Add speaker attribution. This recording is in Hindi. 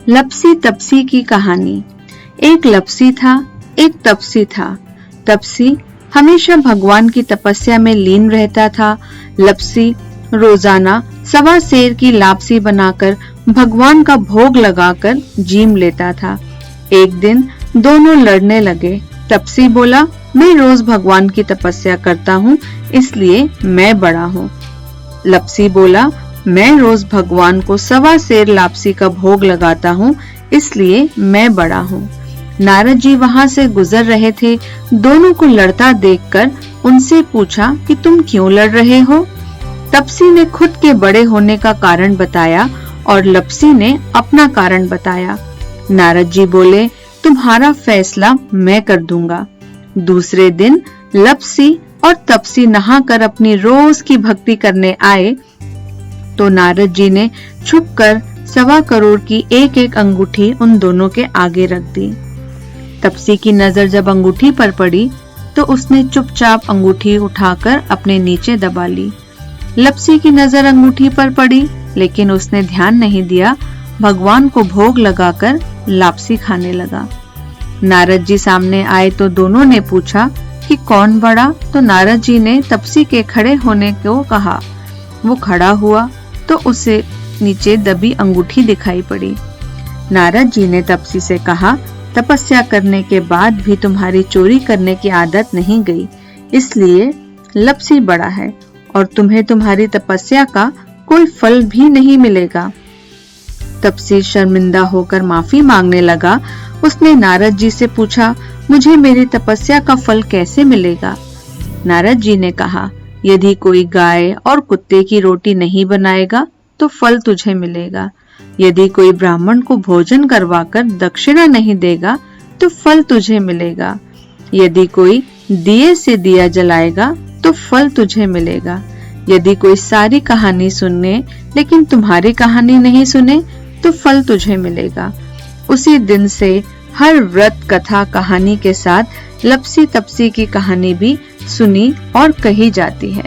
Speaker 1: लपसी तपसी की कहानी। एक लपसी था, एक तपसी था। तपसी हमेशा भगवान की तपस्या में लीन रहता था। लपसी रोजाना 1.25 सेर की लापसी बनाकर भगवान का भोग लगाकर जीम लेता था। एक दिन दोनों लड़ने लगे। तपसी बोला, मैं रोज भगवान की तपस्या करता हूँ, इसलिए मैं बड़ा हूँ। लपसी बोला, मैं रोज भगवान को 1.25 सेर लापसी का भोग लगाता हूँ, इसलिए मैं बड़ा हूँ। नारद जी वहां से गुजर रहे थे। दोनों को लड़ता देखकर उनसे पूछा कि तुम क्यों लड़ रहे हो? तपसी ने खुद के बड़े होने का कारण बताया और लपसी ने अपना कारण बताया। नारद जी बोले, तुम्हारा फैसला मैं कर दूंगा। दूसरे दिन लपसी और तपसी नहाकर अपनी रोज की भक्ति करने आए तो नारद जी ने छुपकर 1.25 करोड़ की एक अंगूठी उन दोनों के आगे रख दी। तपसी की नजर जब अंगूठी पर पड़ी तो उसने चुपचाप अंगूठी उठाकर अपने नीचे दबा ली। लपसी की नजर अंगूठी पर पड़ी, लेकिन उसने ध्यान नहीं दिया। भगवान को भोग लगाकर लापसी खाने लगा। नारद जी सामने आए तो दोनों ने पूछा कि कौन बड़ा? तो नारद जी ने तपसी के खड़े होने को कहा। वो खड़ा हुआ तो उसे नीचे दबी अंगूठी दिखाई पड़ी। नारद जी ने तपसी से कहा, तपस्या करने के बाद भी तुम्हारी चोरी करने की आदत नहीं गई, इसलिए लपसी बड़ा है और तुम्हें तुम्हारी तपस्या का कोई फल भी नहीं मिलेगा। तपसी शर्मिंदा होकर माफी मांगने लगा। उसने नारद जी से पूछा, मुझे मेरी तपस्या का फल कैसे मिलेगा? नारद जी ने कहा, यदि कोई गाय और कुत्ते की रोटी नहीं बनाएगा तो फल तुझे मिलेगा। यदि कोई ब्राह्मण को भोजन करवाकर दक्षिणा नहीं देगा तो फल तुझे मिलेगा। यदि कोई दिए से दिया जलाएगा तो फल तुझे मिलेगा। यदि कोई सारी कहानी सुने लेकिन तुम्हारी कहानी नहीं सुने तो फल तुझे मिलेगा। उसी दिन से हर व्रत कथा कहानी के साथ लपसी तपसी की कहानी भी सुनी और कही जाती है।